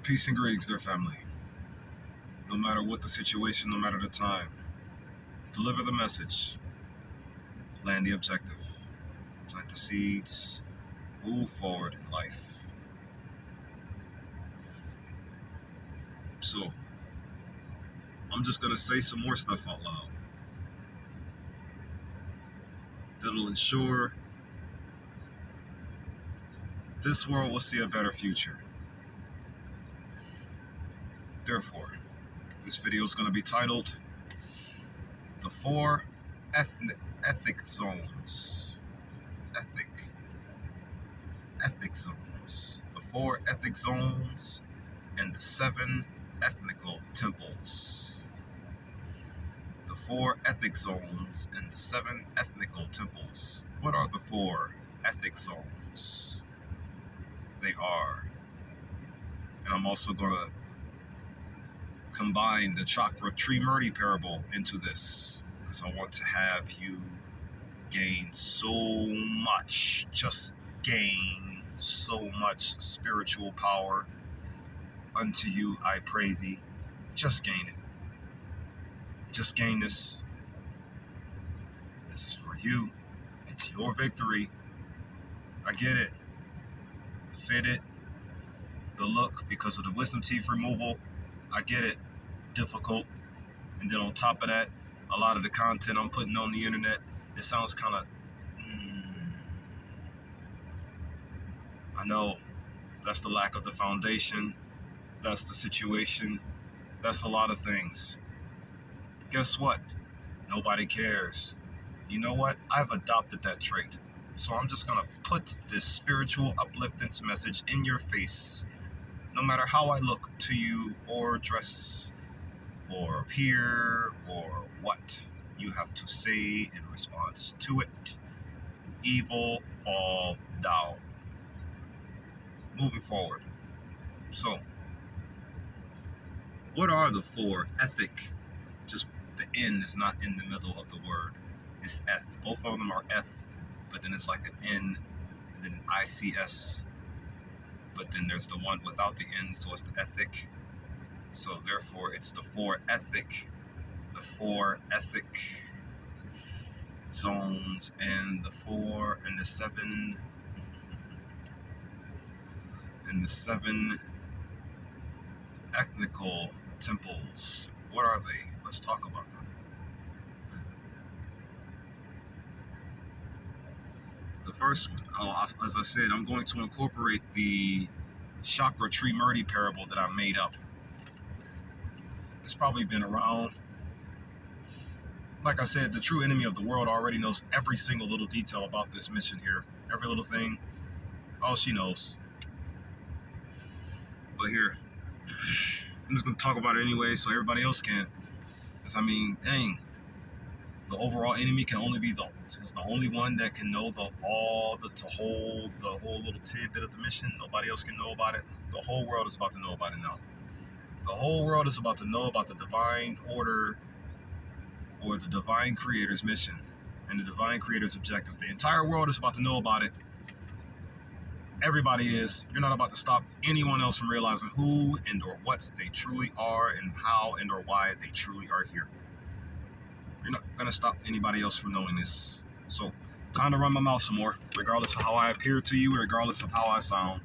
Peace and greetings, dear family. No matter what the situation, no matter the time, deliver the message, plan the objective, plant the seeds, move forward in life. So, I'm just going to say some more stuff out loud that'll ensure this world will see a better future. Therefore, this video is going to be titled The 4 Ethic Zones. Ethic Zones. The 4 ethic zones and the 7 ethnical temples. The 4 ethic zones and the 7 ethnical temples. What are the 4 ethic zones? They are, and I'm also going to combine the Chakra Trimurti parable into this, because I want to have you gain so much, just gain so much spiritual power. Unto you I pray thee, just gain it. Just gain this. This is for you. It's your victory. I get it. The fitted, the look, because of the wisdom teeth removal. I get it. Difficult. And then on top of that, a lot of the content I'm putting on the internet, it sounds kind of, I know. That's the lack of the foundation. That's the situation. That's a lot of things. Guess what? Nobody cares. You know what? I've adopted that trait. So I'm just going to put this spiritual upliftance message in your face. No matter how I look to you or dress or appear or what you have to say in response to it. Evil fall down. Moving forward. So, what are the 4 ethic? Just the N is not in the middle of the word. It's eth. Both of them are eth, but then it's like an N, and then ICS. But then there's the one without the N, so it's the ethic. So therefore, it's the 4 ethic, the 4 ethic zones, and the 4 and the 7 and the 7 ethnical temples. What are they? Let's talk about them. The first one, as I said, I'm going to incorporate the Chakra Trimurti parable that I made up. It's probably been around. Like I said, the true enemy of the world already knows every single little detail about this mission here. Every little thing. All she knows. But here, I'm just going to talk about it anyway so everybody else can. Because, I mean, dang. The overall enemy can only be is the only one that can know the whole little tidbit of the mission. Nobody else can know about it. The whole world is about to know about it now. The whole world is about to know about the divine order or the divine creator's mission and the divine creator's objective. The entire world is about to know about it. Everybody is. You're not about to stop anyone else from realizing who and or what they truly are and how and or why they truly are here. You're not going to stop anybody else from knowing this. So, time to run my mouth some more, regardless of how I appear to you, regardless of how I sound.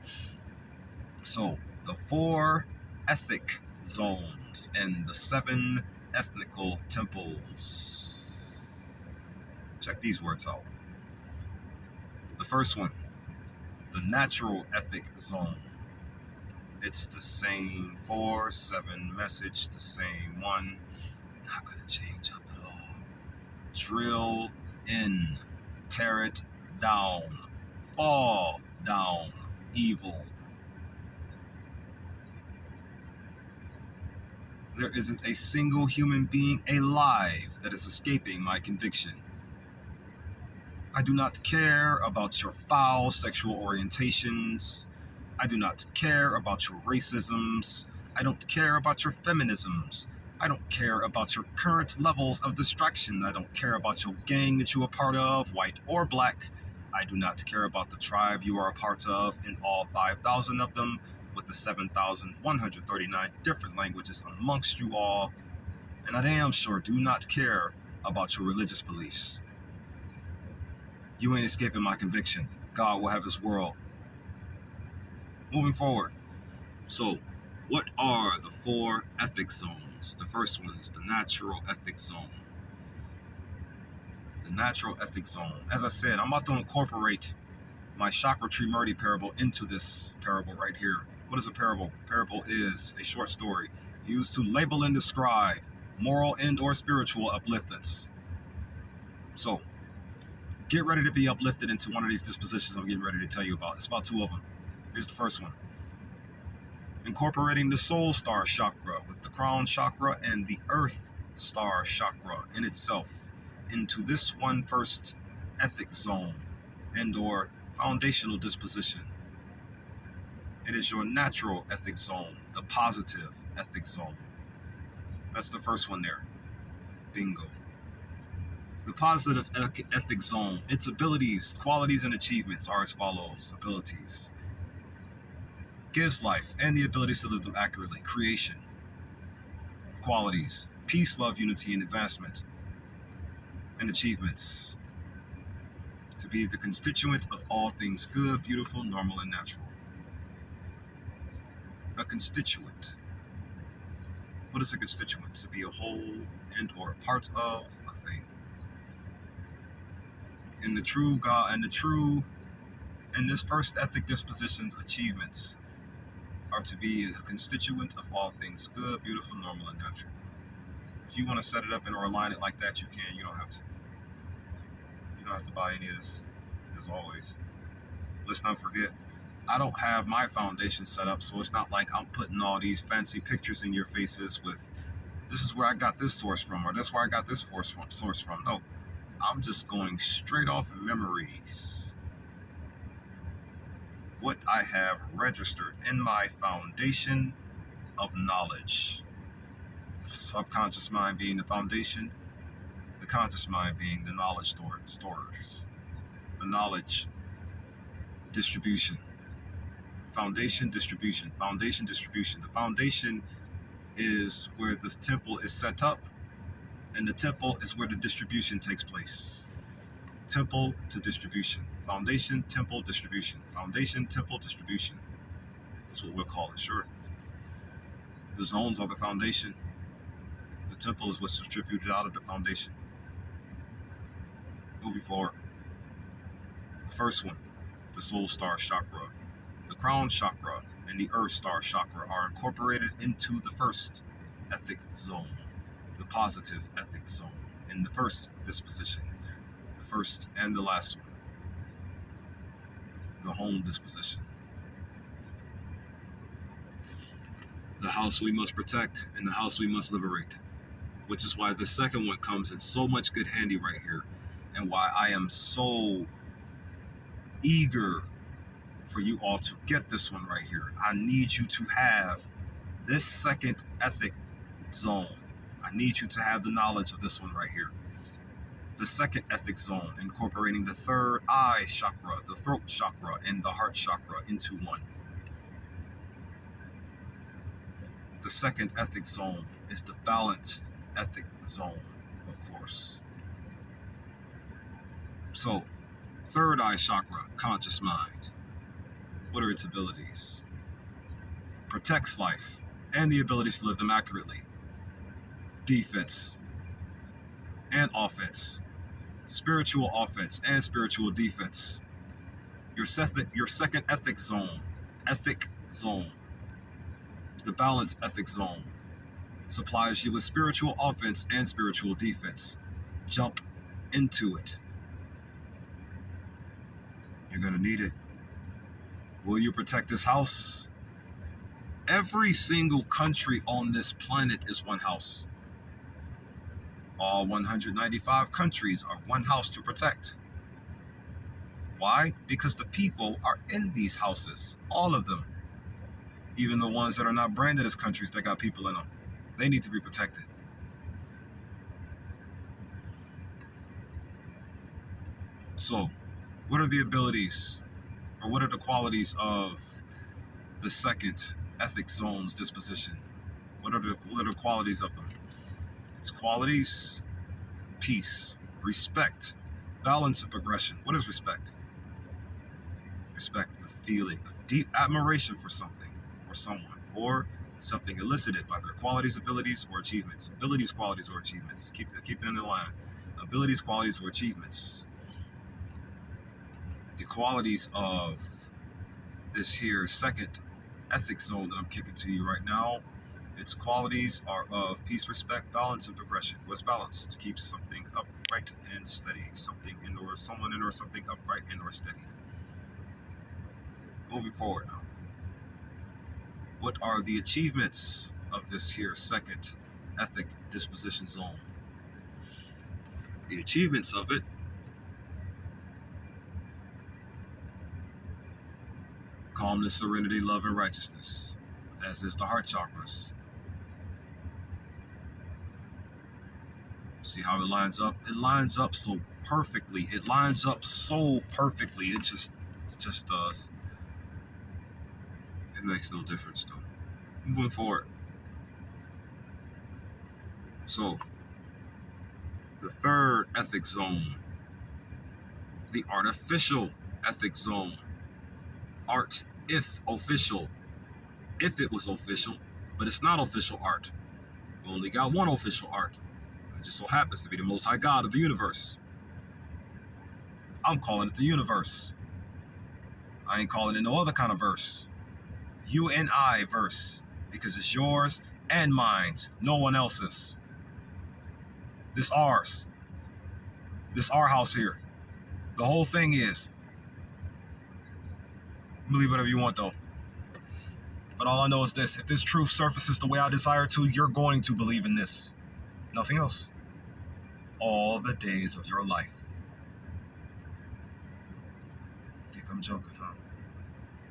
So, the 4 ethic zones and the 7 ethnical temples. Check these words out. The first one, the natural ethic zone. It's the same 4-7 message, the same one. Not going to change up at all. Drill in, tear it down, fall down, evil. There isn't a single human being alive that is escaping my conviction. I do not care about your foul sexual orientations. I do not care about your racisms. I don't care about your feminisms. I don't care about your current levels of distraction. I don't care about your gang that you are part of, white or black. I do not care about the tribe you are a part of, in all 5,000 of them, with the 7,139 different languages amongst you all, and I damn sure do not care about your religious beliefs. You ain't escaping my conviction. God will have his world. Moving forward. So, what are the 4 ethic zones? The first one is the natural ethic zone. The natural ethic zone. As I said, I'm about to incorporate my chakra tree Murdy parable into this parable right here. What is a parable? Parable is a short story used to label and describe moral and or spiritual upliftments. So, get ready to be uplifted into one of these dispositions I'm getting ready to tell you about. It's about 2 of them. Here's the first one. Incorporating the soul star chakra with the crown chakra and the earth star chakra in itself into this one first ethic zone and or foundational disposition. It is your natural ethic zone, the positive ethic zone. That's the first one there. Bingo. The positive ethic zone, its abilities, qualities, and achievements are as follows. Abilities. Gives life and the abilities to live them accurately. Creation. Qualities. Peace, love, unity, and advancement. And achievements. To be the constituent of all things good, beautiful, normal, and natural. A constituent. What is a constituent? To be a whole and or part of a thing. In the true God and in this first ethic disposition's achievements are to be a constituent of all things good, beautiful, normal, and natural. If you want to set it up and or align it like that, you can. You don't have to. You don't have to buy any of this, as always. Let's not forget, I don't have my foundation set up, so it's not like I'm putting all these fancy pictures in your faces with, this is where I got this source from, or that's where I got this source from. No, I'm just going straight off memories. What I have registered in my foundation of knowledge. Subconscious mind being the foundation, the conscious mind being the knowledge storers, the knowledge distribution. Foundation distribution. Foundation distribution. The foundation is where the temple is set up, and the temple is where the distribution takes place. Temple to distribution. Foundation, temple, distribution. Foundation, temple, distribution. That's what we'll call it, sure. The zones are the foundation. The temple is what's distributed out of the foundation. Moving forward. The first one, the soul star chakra. The crown chakra and the earth star chakra are incorporated into the first ethic zone, the positive ethic zone, in the first disposition, the first and the last one, the home disposition. The house we must protect and the house we must liberate, which is why the second one comes in so much good handy right here, and why I am so eager for you all to get this one right here. I need you to have this second ethic zone. I need you to have the knowledge of this one right here. The second ethic zone, incorporating the third eye chakra, the throat chakra, and the heart chakra into one. The second ethic zone is the balanced ethic zone, of course. So, third eye chakra, conscious mind. What are its abilities? Protects life and the abilities to live them accurately. Defense and offense. Spiritual offense and spiritual defense. Your second ethic zone, the balanced ethic zone, supplies you with spiritual offense and spiritual defense. Jump into it. You're going to need it. Will you protect this house? Every single country on this planet is one house. All 195 countries are one house to protect. Why? Because the people are in these houses, all of them. Even the ones that are not branded as countries that got people in them. They need to be protected. So, what are the abilities, or what are the qualities of the second ethic zone's disposition. What are the qualities of them? Its qualities: peace, respect, balance, and progression. What is respect? Respect, a feeling of deep admiration for something or someone, or something elicited by their qualities, abilities, or achievements. Abilities, qualities, or achievements. Keep it in the line. Abilities, qualities, or achievements. The qualities of this here second ethic zone that I'm kicking to you right now, its qualities are of peace, respect, balance, and progression. What's balance? To keep something upright and steady. Something in or someone in or something upright and or steady. Moving forward now. What are the achievements of this here second ethic disposition zone? The achievements of it: calmness, serenity, love, and righteousness, as is the heart chakras. See how it lines up? It lines up so perfectly. It lines up so perfectly. It just does. It makes no difference though. Moving forward. So, the third ethic zone, the artificial ethic zone. Art, if official. If it was official, but it's not official art. We only got one official art. It just so happens to be the Most High God of the universe. I'm calling it the universe. I ain't calling it no other kind of verse. You and I verse, because it's yours and mine, no one else's. This ours. This our house here. The whole thing is. Believe whatever you want though. But all I know is this: if this truth surfaces the way I desire to, you're going to believe in this. Nothing else. All the days of your life. Think I'm joking, huh?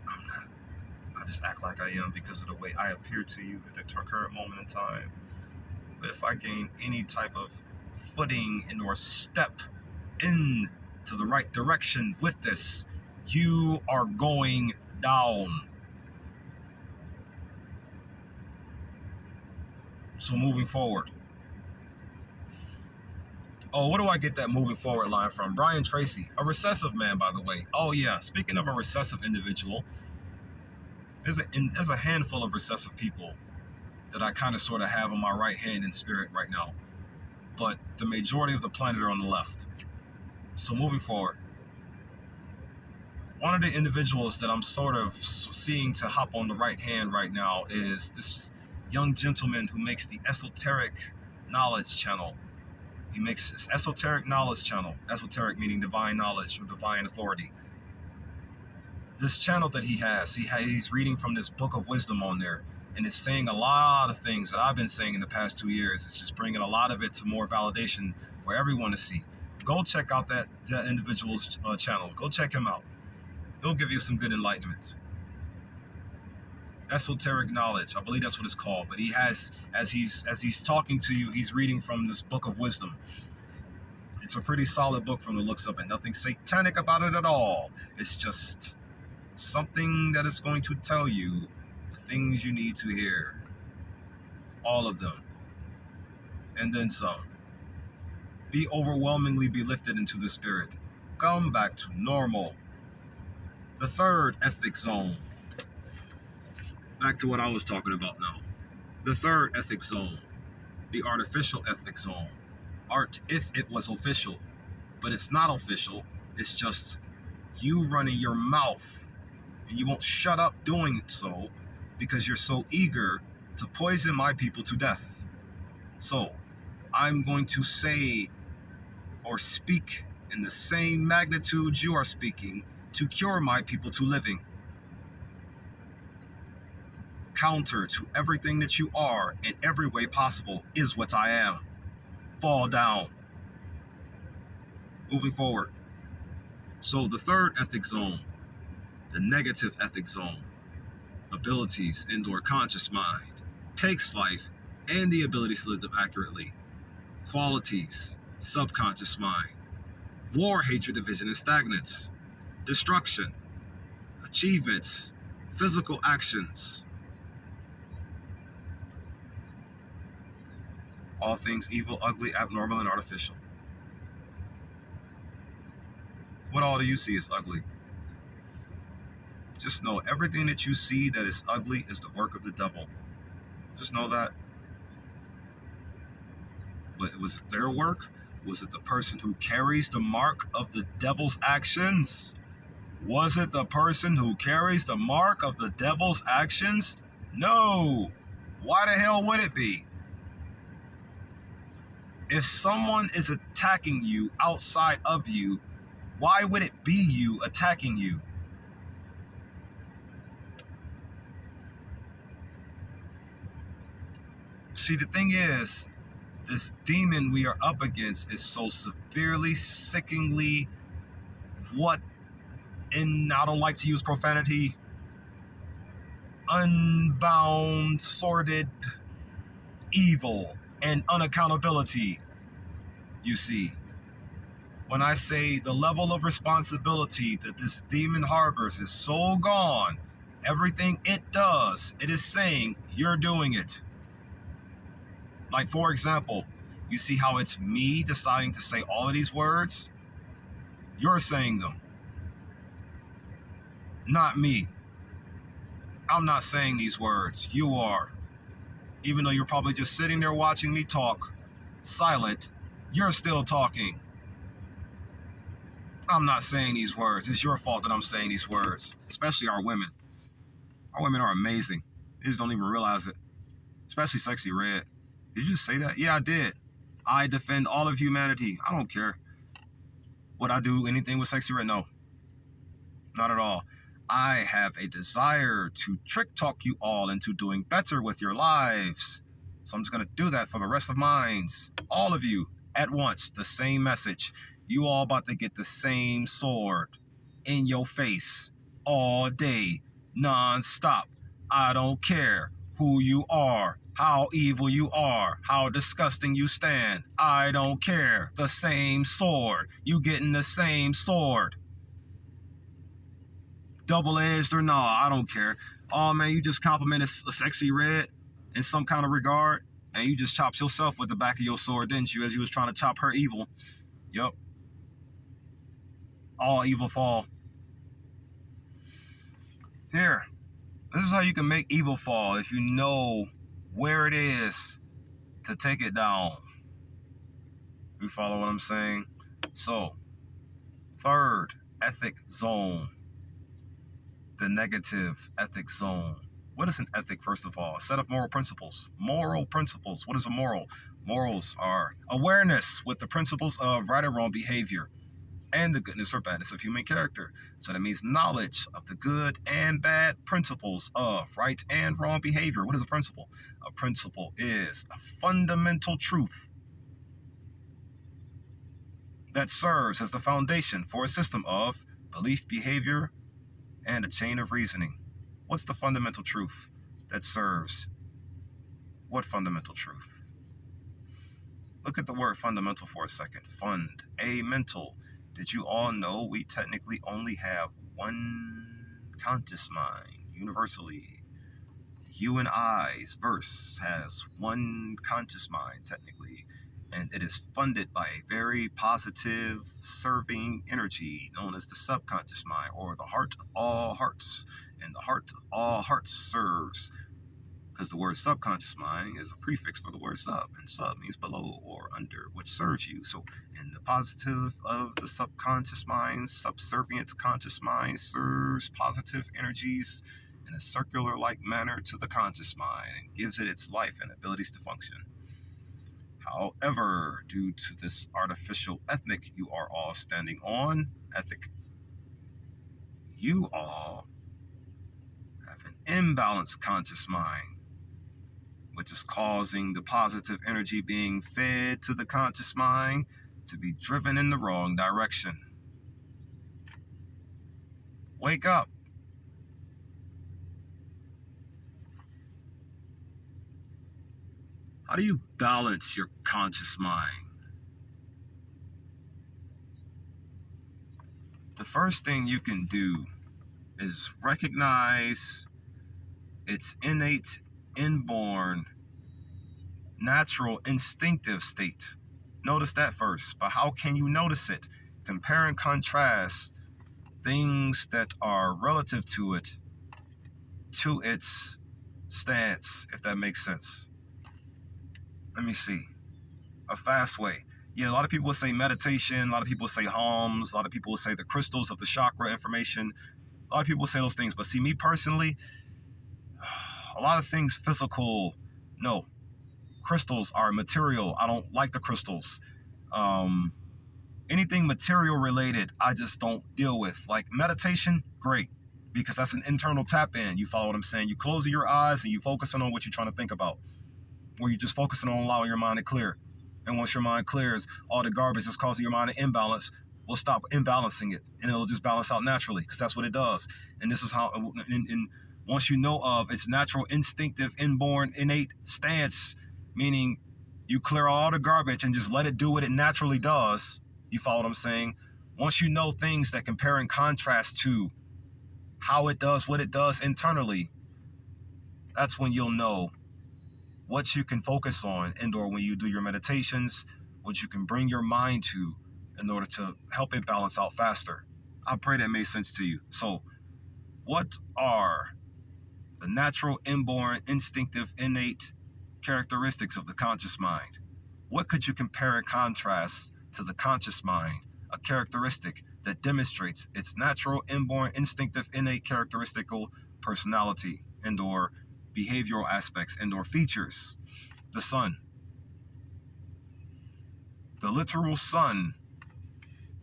I'm not. I just act like I am because of the way I appear to you at the current moment in time. But if I gain any type of footing and or step into the right direction with this, you are going down. So moving forward. Oh, what do I get that moving forward line from? Brian Tracy, a recessive man, by the way. Oh yeah, speaking of a recessive individual, there's a handful of recessive people that I kind of sort of have on my right hand in spirit right now. But the majority of the planet are on the left. So moving forward. One of the individuals that I'm sort of seeing to hop on the right hand right now is this young gentleman who makes the Esoteric Knowledge Channel. He makes his Esoteric Knowledge Channel. Esoteric meaning divine knowledge or divine authority. This channel that he's reading from this book of wisdom on there. And it's saying a lot of things that I've been saying in the past 2 years. It's just bringing a lot of it to more validation for everyone to see. Go check out that individual's channel. Go check him out. He'll give you some good enlightenment. Esoteric knowledge, I believe that's what it's called. But he has, as he's talking to you, he's reading from this book of wisdom. It's a pretty solid book from the looks of it. Nothing satanic about it at all. It's just something that is going to tell you the things you need to hear. All of them. And then some. Be overwhelmingly be lifted into the spirit. Come back to normal. The third ethic zone. Back to what I was talking about now. The third ethic zone. The artificial ethic zone. Art if it was official. But it's not official. It's just you running your mouth. And you won't shut up doing so because you're so eager to poison my people to death. So, I'm going to say or speak in the same magnitude you are speaking to cure my people to living. Counter to everything that you are in every way possible is what I am. Fall down. Moving forward. So the third ethic zone, the negative ethic zone, abilities and/or conscious mind, takes life and the ability to live them accurately. Qualities, subconscious mind, war, hatred, division, and stagnance, destruction, achievements, physical actions, All things evil, ugly, abnormal, and artificial. What all do you see is ugly? Just know everything that you see that is ugly is the work of the devil. Just know that. But was it their work? Was it the person who carries the mark of the devil's actions? Was it the person who carries the mark of the devil's actions? No. Why the hell would it be? If someone is attacking you outside of you, why would it be you attacking you? See, the thing is, this demon we are up against is so severely, sickeningly, and I don't like to use profanity, unbound, sordid, evil, and unaccountability, you see. When I say the level of responsibility that this demon harbors is so gone, everything it does, it is saying you're doing it. Like, for example, you see how it's me deciding to say all of these words? You're saying them, not me. I'm not saying these words. You are. Even though you're probably just sitting there watching me talk, silent, you're still talking. I'm not saying these words. It's your fault that I'm saying these words, especially our women. Our women are amazing. They just don't even realize it. Especially Sexy Red. Did you just say that? Yeah, I did. I defend all of humanity. I don't care. Would I do anything with Sexy Red? No. Not at all. I have a desire to trick talk you all into doing better with your lives. So I'm just going to do that for the rest of minds. All of you at once. The same message. You all about to get the same sword in your face all day, non-stop. I don't care who you are, how evil you are, how disgusting you stand. I don't care. The same sword. You getting the same sword. Double-edged or nah, I don't care. Oh man, you just complimented a Sexy Red in some kind of regard, and you just chopped yourself with the back of your sword, didn't you, as you was trying to chop her evil. Yup. All evil fall. Here, this is how you can make evil fall if you know where it is to take it down. You follow what I'm saying? So, third ethic zone. The negative ethic zone. What is an ethic, first of all? A set of moral principles. Moral principles. What is a moral? Morals are awareness with the principles of right and wrong behavior and the goodness or badness of human character. So that means knowledge of the good and bad principles of right and wrong behavior. What is a principle? A principle is a fundamental truth that serves as the foundation for a system of belief, behavior, and a chain of reasoning. What's the fundamental truth that serves? What fundamental truth? Look at the word fundamental for a second. Fund, a mental. Did you all know we technically only have one conscious mind? Universally, you and I's verse has one conscious mind technically, and it is funded by a very positive, serving energy known as the subconscious mind, or the heart of all hearts. And the heart of all hearts serves, because the word subconscious mind is a prefix for the word sub, and sub means below or under, which serves you. So in the positive of the subconscious mind, subservient conscious mind serves positive energies in a circular-like manner to the conscious mind and gives it its life and abilities to function. However, due to this artificial ethic you are all standing on, you all have an imbalanced conscious mind, which is causing the positive energy being fed to the conscious mind to be driven in the wrong direction. Wake up. How do you balance your conscious mind? The first thing you can do is recognize its innate, inborn natural instinctive state. Notice that first. But how can you notice it? Compare and contrast things that are relative to it to its stance, if that makes sense. Let me see. A fast way. Yeah, a lot of people will say meditation, a lot of people will say hums, a lot of people will say the crystals of the chakra information. A lot of people will say those things, but see, me personally, a lot of things physical, no. Crystals are material. I don't like the crystals. Anything material related, I just don't deal with. Like meditation, great, because that's an internal tap in. You follow what I'm saying? You close your eyes and you focusing on what you're trying to think about, or you're just focusing on allowing your mind to clear. And once your mind clears, all the garbage that's causing your mind to imbalance will stop imbalancing it, and it'll just balance out naturally, because that's what it does. And this is how, and once you know of its natural, instinctive, inborn, innate stance, meaning you clear all the garbage and just let it do what it naturally does. You follow what I'm saying? Once you know things that compare and contrast to how it does what it does internally, that's when you'll know what you can focus on and/or when you do your meditations, what you can bring your mind to in order to help it balance out faster. I pray that made sense to you. So, what are the natural, inborn, instinctive, innate characteristics of the conscious mind? What could you compare and contrast to the conscious mind, a characteristic that demonstrates its natural, inborn, instinctive, innate characteristical personality and/or behavioral aspects and/or features? The sun. The literal sun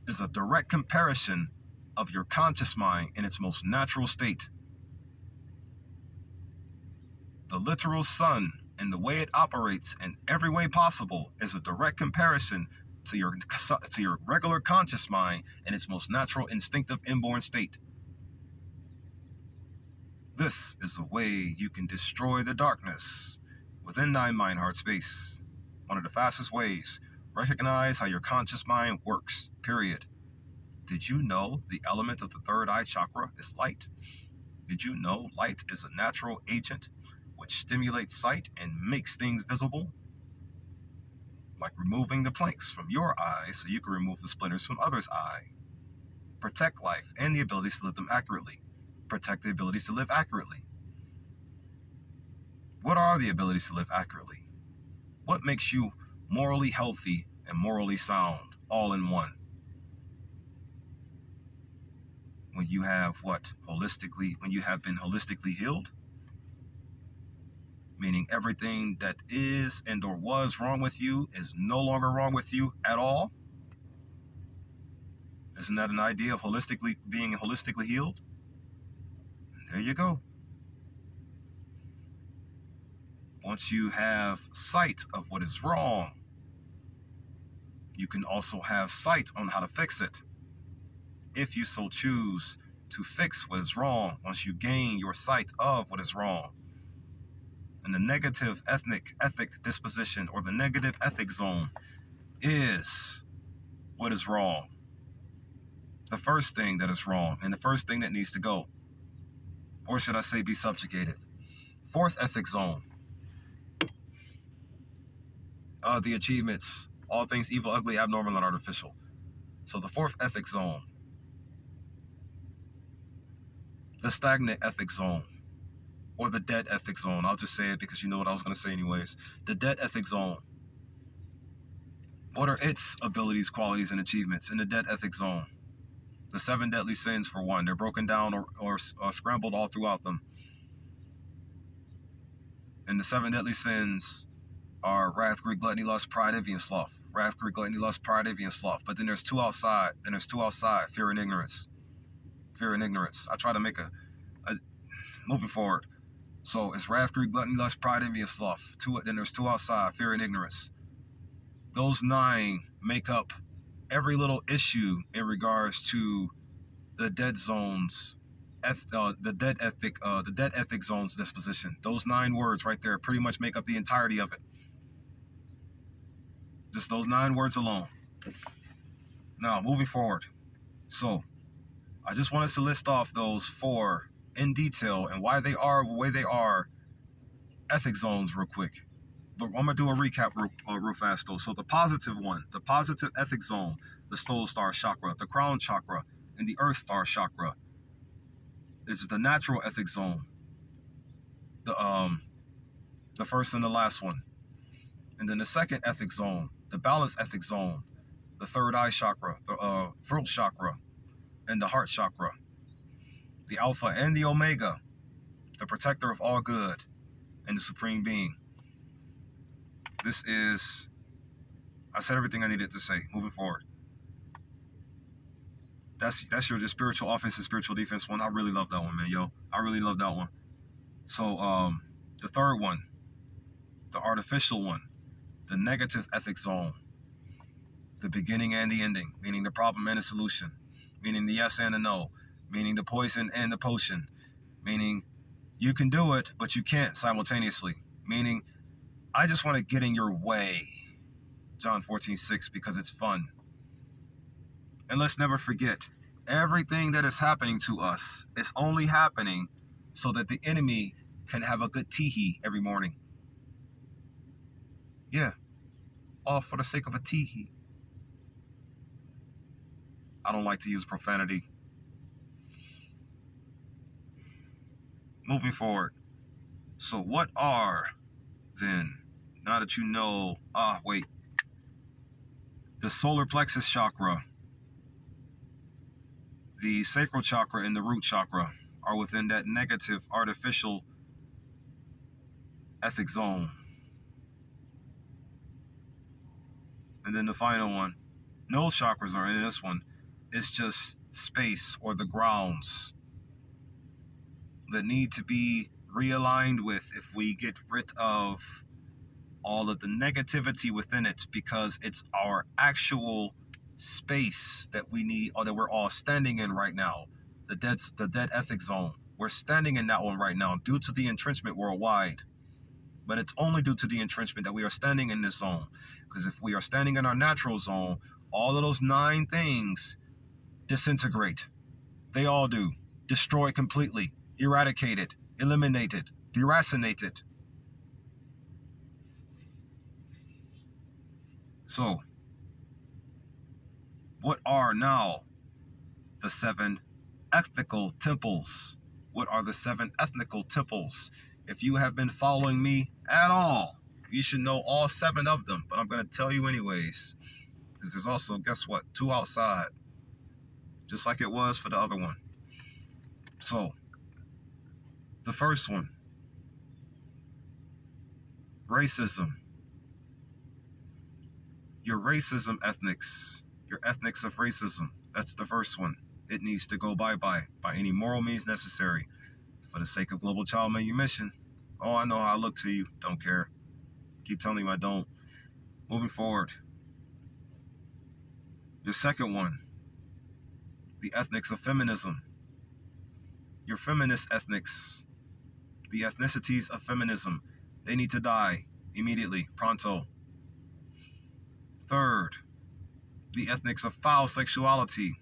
is a direct comparison of your conscious mind in its most natural state. The literal sun and the way it operates in every way possible is a direct comparison to your regular conscious mind in its most natural, instinctive, inborn state. This is a way you can destroy the darkness within thy mind heart space. One of the fastest ways. Recognize how your conscious mind works, period. Did you know the element of the third eye chakra is light? Did you know light is a natural agent which stimulates sight and makes things visible? Like removing the planks from your eye so you can remove the splinters from others' eye. Protect life and the abilities to live them accurately. Protect the abilities to live accurately. What are the abilities to live accurately? What makes you morally healthy and morally sound, all in one? When you have when you have been holistically healed? Meaning everything that is and/or was wrong with you is no longer wrong with you at all? Isn't that an idea of being holistically healed? And there you go. Once you have sight of what is wrong, you can also have sight on how to fix it. If you so choose to fix what is wrong, once you gain your sight of what is wrong. And the negative ethic disposition, or the negative ethic zone, is what is wrong. The first thing that is wrong, and the first thing that needs to go. Or should I say be subjugated. Fourth ethic zone. The achievements. All things evil, ugly, abnormal, and artificial. So the fourth ethic zone. The stagnant ethic zone. Or the dead ethic zone. I'll just say it because you know what I was going to say anyways. The dead ethic zone. What are its abilities, qualities, and achievements in the dead ethic zone? The 7 deadly sins, for one. They're broken down or scrambled all throughout them. And the 7 deadly sins are wrath, greed, gluttony, lust, pride, envy, and sloth. Wrath, greed, gluttony, lust, pride, envy, and sloth. But then there's two outside. Fear and ignorance. Fear and ignorance. I try to make a moving forward. So it's wrath, greed, gluttony, lust, pride, envy, and sloth. Then there's 2 outside. Fear and ignorance. Those 9 make up every little issue in regards to the dead zones, the dead ethic zones disposition. Those 9 words right there pretty much make up the entirety of it. Just those 9 words alone. Now, moving forward. So, I just wanted to list off those 4 in detail and why they are the way they are ethic zones real quick. but I'm gonna do a recap real fast though. So the positive one, the positive ethic zone, the soul star chakra, the crown chakra, and the earth star chakra. It's the natural ethic zone, the first and the last one, and then the second ethic zone, the balance ethic zone, the third eye chakra, the throat chakra, and the heart chakra, the alpha and the omega, the protector of all good, and the supreme being. This is, I said everything I needed to say. Moving forward. That's your spiritual offense and spiritual defense one. I really love that one, man, yo. I really love that one. So the third one, the artificial one, the negative ethic zone, the beginning and the ending, meaning the problem and the solution, meaning the yes and the no, meaning the poison and the potion, meaning you can do it, but you can't simultaneously, meaning I just want to get in your way, John 14:6, because it's fun. And let's never forget, everything that is happening to us is only happening so that the enemy can have a good tee-hee every morning. Yeah, all for the sake of a tee-hee. I don't like to use profanity. Moving forward. So what are, then, now that you know, the solar plexus chakra, the sacral chakra, and the root chakra are within that negative artificial ethic zone. And then the final one, no chakras are in this one. It's just space or the grounds that need to be realigned with if we get rid of all of the negativity within it, because it's our actual space that we need, or that we're all standing in right now. The dead ethic zone. We're standing in that one right now due to the entrenchment worldwide. But it's only due to the entrenchment that we are standing in this zone. Because if we are standing in our natural zone, all of those 9 things disintegrate. They all do. Destroy completely. Eradicated. Eliminated. Deracinated. So, what are now the 7 ethnical temples? What are the 7 ethnical temples? If you have been following me at all, you should know all 7 of them, but I'm going to tell you anyways. Because there's also, guess what, 2 outside. Just like it was for the other one. So, the first one, racism. Your racism ethnics. Your ethnics of racism. That's the first one. It needs to go bye-bye by any moral means necessary for the sake of global child manumission. Oh, I know how I look to you. Don't care. Keep telling you I don't. Moving forward. Your second one, the ethnics of feminism. Your feminist ethnics. The ethnicities of feminism. They need to die immediately, pronto. Third, the ethnics of foul sexuality.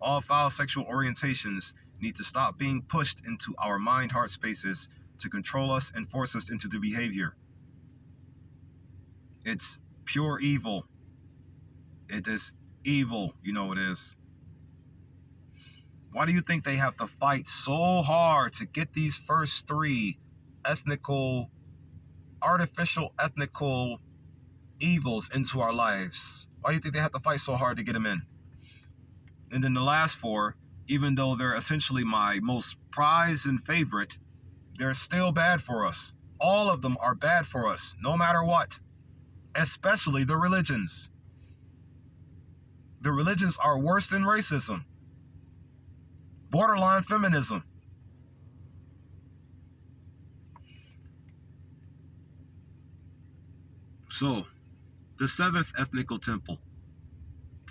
All foul sexual orientations need to stop being pushed into our mind-heart spaces to control us and force us into the behavior. It's pure evil. It is evil, you know it is. Why do you think they have to fight so hard to get these first 3 artificial ethnical evils into our lives? Why do you think they have to fight so hard to get them in? And then the last 4, even though they're essentially my most prized and favorite, they're still bad for us. All of them are bad for us, no matter what. Especially the religions. The religions are worse than racism. Borderline feminism. So, the 7th ethnical temple.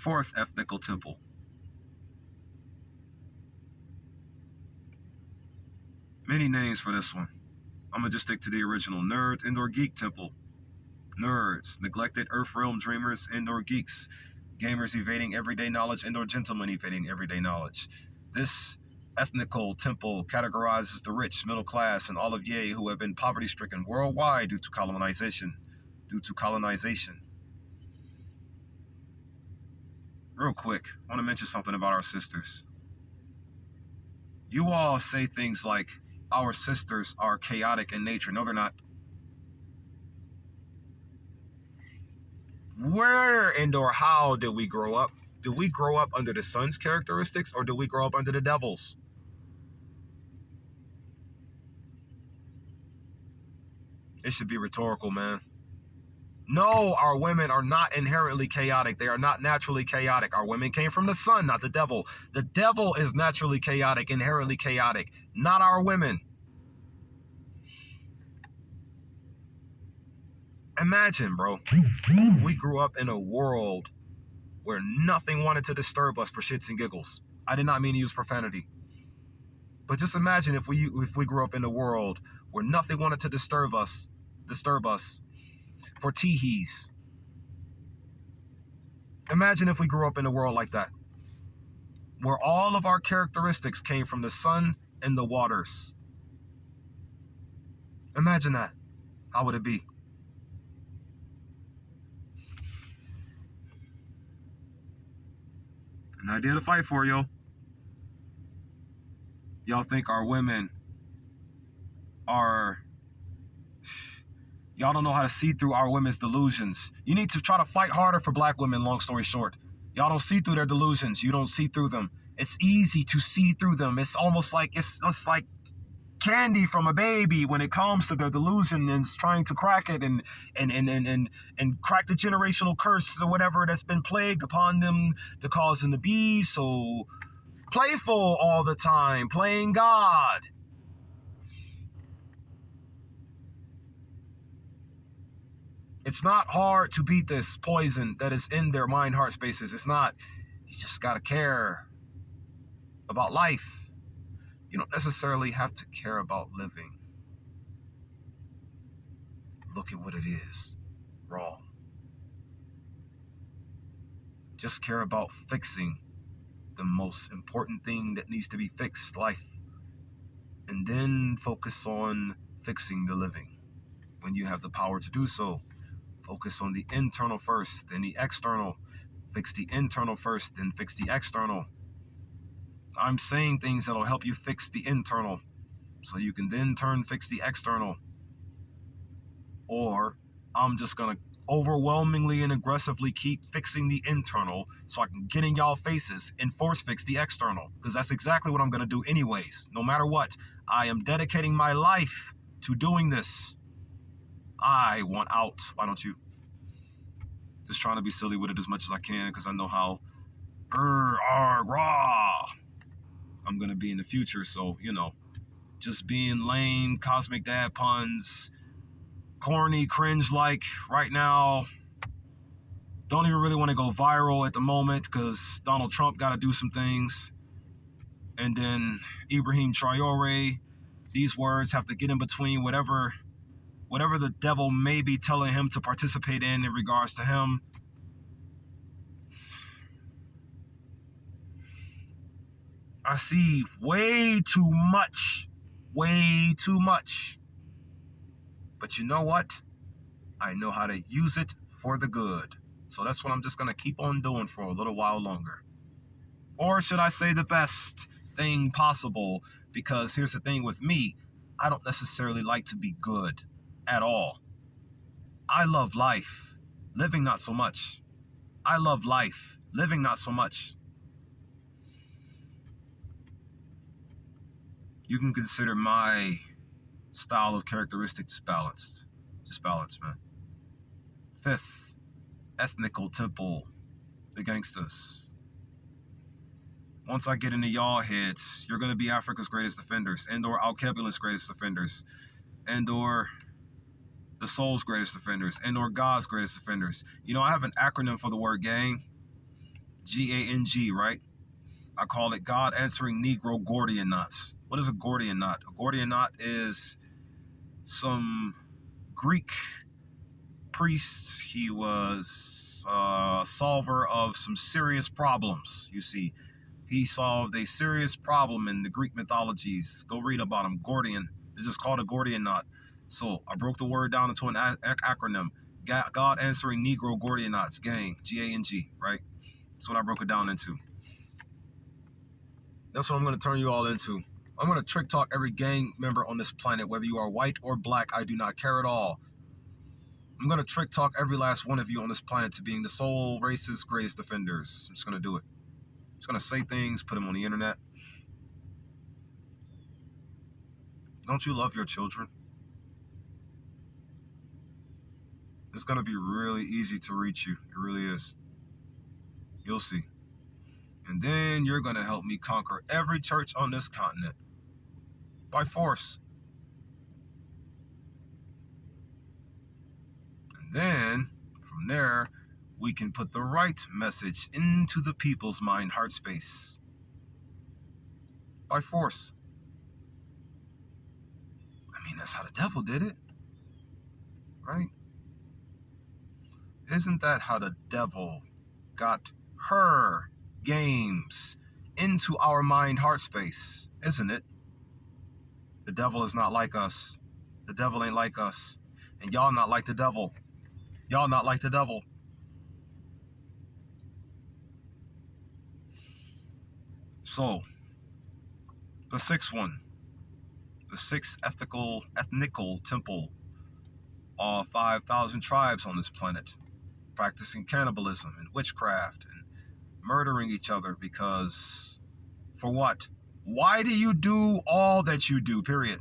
4th ethnical temple. Many names for this one. I'm going to just stick to the original. Nerds, Indoor Geek Temple. Nerds, neglected Earth Realm dreamers, indoor geeks. Gamers evading everyday knowledge, indoor gentlemen evading everyday knowledge. This ethnical temple categorizes the rich, middle class, and all of Ye who have been poverty-stricken worldwide due to colonization. Real quick, I want to mention something about our sisters. You all say things like, our sisters are chaotic in nature. No, they're not. Where and or how did we grow up? Did we grow up under the sun's characteristics, or did we grow up under the devil's? It should be rhetorical, man. No, our women are not inherently chaotic. They are not naturally chaotic. Our women came from the sun, not the devil. The devil is naturally chaotic, inherently chaotic, not our women. Imagine, bro, we grew up in a world where nothing wanted to disturb us for shits and giggles. I did not mean to use profanity. But just imagine if we grew up in a world where nothing wanted to disturb us for teehees. Imagine if we grew up in a world like that, where all of our characteristics came from the sun and the waters. Imagine that. How would it be? An idea to fight for, yo. Y'all think our women are... Y'all don't know how to see through our women's delusions. You need to try to fight harder for black women, long story short. Y'all don't see through their delusions. You don't see through them. It's easy to see through them. It's almost like it's like candy from a baby when it comes to their delusion and trying to crack it and crack the generational curse or whatever that's been plagued upon them to cause them to be so playful all the time, playing God. It's not hard to beat this poison that is in their mind, heart spaces. It's not. You just got to care about life. You don't necessarily have to care about living. Look at what it is. Wrong. Just care about fixing the most important thing that needs to be fixed, life. And then focus on fixing the living. When you have the power to do so, focus on the internal first, then the external. Fix the internal first, then fix the external. I'm saying things that'll help you fix the internal, so you can then fix the external. Or I'm just gonna overwhelmingly and aggressively keep fixing the internal so I can get in y'all faces and force fix the external, because that's exactly what I'm gonna do anyways. No matter what, I am dedicating my life to doing this. I want out. Why don't you? Just trying to be silly with it as much as I can, because I know how raw I'm gonna be in the future. So, just being lame, cosmic dad puns, corny, cringe-like right now. Don't even really want to go viral at the moment because Donald Trump got to do some things. And then Ibrahim Traore, these words have to get in between whatever the devil may be telling him to participate in regards to him. I see way too much. But you know what? I know how to use it for the good. So that's what I'm just going to keep on doing for a little while longer. Or should I say the best thing possible? Because here's the thing with me, I don't necessarily like to be good at all. I love life, living not so much. I love life, living not so much. You can consider my style of characteristics balanced. Just balanced, man. Fifth, ethnical temple, the gangsters. Once I get into y'all heads, you're going to be Africa's greatest defenders, and/or Al-Qabila's greatest defenders, and/or the soul's greatest defenders, and/or God's greatest defenders. I have an acronym for the word gang. G-A-N-G, right? I call it God Answering Negro Gordian Knots. What is a Gordian knot? A Gordian knot is some Greek priest. He was a solver of some serious problems, you see. He solved a serious problem in the Greek mythologies. Go read about him. Gordian. It's just called a Gordian knot. So I broke the word down into an acronym. God answering Negro Gordian knots. Gang. G-A-N-G. Right? That's what I broke it down into. That's what I'm going to turn you all into. I'm going to trick talk every gang member on this planet, whether you are white or black. I do not care at all. I'm going to trick talk every last one of you on this planet to being the sole racist greatest defenders. I'm just going to do it. I'm just going to say things, put them on the internet. Don't you love your children? It's going to be really easy to reach you. It really is. You'll see. And then you're going to help me conquer every church on this continent by force. And then, from there, we can put the right message into the people's mind, heart space. By force. I mean, that's how the devil did it. Right? Isn't that how the devil got her games into our mind, heart space? Isn't it? The devil is not like us. The devil ain't like us. And y'all not like the devil. Y'all not like the devil. So, the sixth one. The sixth ethnical temple. All 5,000 tribes on this planet practicing cannibalism and witchcraft and murdering each other because, for what? Why do you do all that you do, period?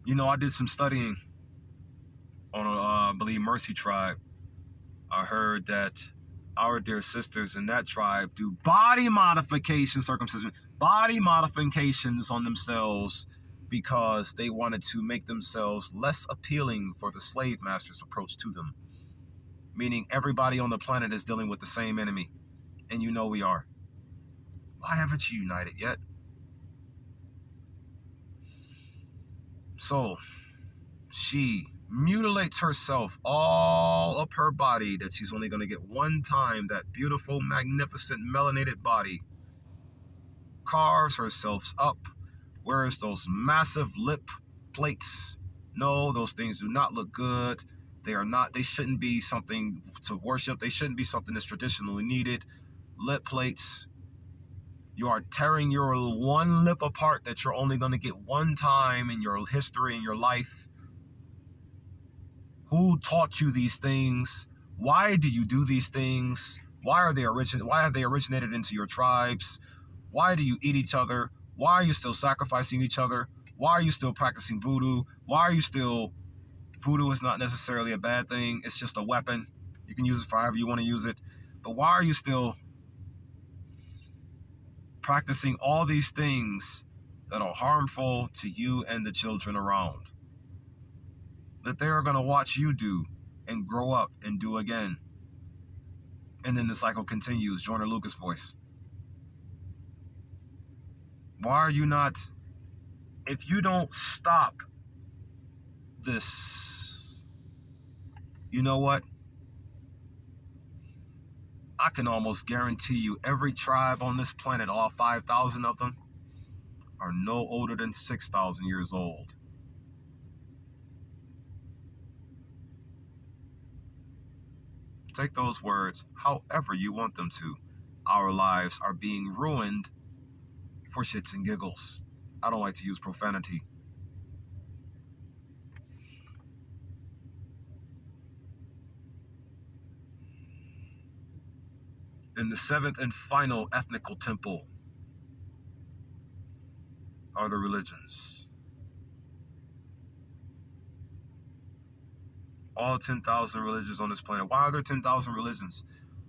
You know, I did some studying on, I believe, Mercy tribe. I heard that our dear sisters in that tribe do body modification, circumcision, body modifications on themselves because they wanted to make themselves less appealing for the slave master's approach to them. Meaning everybody on the planet is dealing with the same enemy. And you know we are. Why haven't you united yet? So, she mutilates herself all up her body that she's only going to get one time, that beautiful, magnificent, melanated body. Carves herself up, wears those massive lip plates. No, those things do not look good. They shouldn't be something to worship. They shouldn't be something that's traditionally needed. Lip plates. You are tearing your one lip apart that you're only going to get one time in your history, in your life. Who taught you these things? Why do you do these things? Why have they originated into your tribes? Why do you eat each other? Why are you still sacrificing each other? Why are you still practicing voodoo? Voodoo is not necessarily a bad thing. It's just a weapon. You can use it for however you want to use it. But why are you still practicing all these things that are harmful to you and the children around? That they are going to watch you do and grow up and do again. And then the cycle continues. Joyner Lucas voice. Why are you not, if you don't stop this, you know what? I can almost guarantee you every tribe on this planet, all 5,000 of them, are no older than 6,000 years old. Take those words however you want them to. Our lives are being ruined for shits and giggles. I don't like to use profanity. And the seventh and final ethnical temple are the religions. All 10,000 religions on this planet. Why are there 10,000 religions?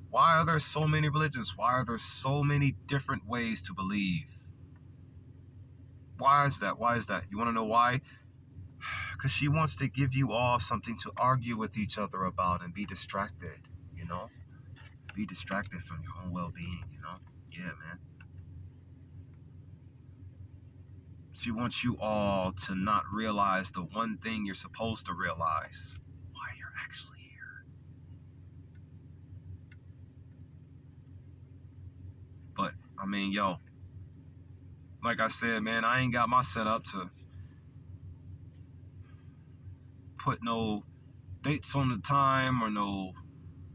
Why are there so many religions? Why are there so many different ways to believe? Why is that? Why is that? You want to know why? Because she wants to give you all something to argue with each other about and be distracted, you know? Be distracted from your own well-being, you know? Yeah, man. She wants you all to not realize the one thing you're supposed to realize. Why you're actually here. I mean, yo, like I said, man, I ain't got my setup to put no dates on the time or no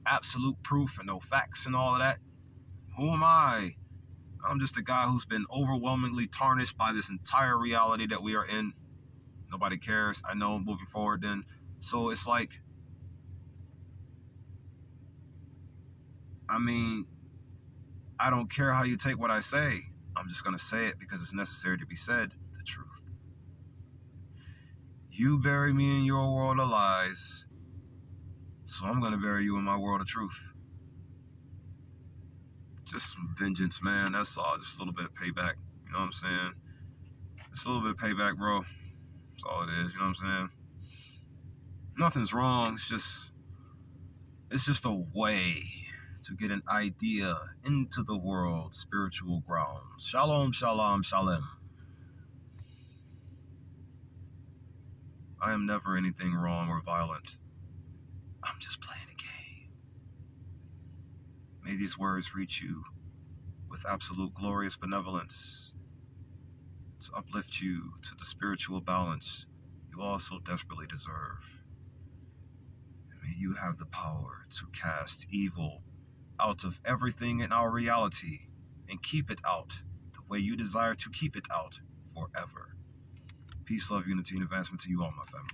absolute proof and no facts and all of that. Who am I? I'm just a guy who's been overwhelmingly tarnished by this entire reality that we are in. Nobody cares. I know moving forward then. So it's like, I mean, I don't care how you take what I say. I'm just going to say it because it's necessary to be said. The truth. You bury me in your world of lies, so I'm going to bury you in my world of truth. Just some vengeance, man. That's all. Just a little bit of payback. You know what I'm saying? Just a little bit of payback, bro. That's all it is. You know what I'm saying? Nothing's wrong. It's just a way to get an idea into the world's spiritual grounds. Shalom, shalom, shalom. I am never anything wrong or violent. I'm just playing a game. May these words reach you with absolute glorious benevolence to uplift you to the spiritual balance you also desperately deserve. And may you have the power to cast evil out of everything in our reality and keep it out the way you desire to keep it out forever. Peace, love, unity, and advancement to you all, my family.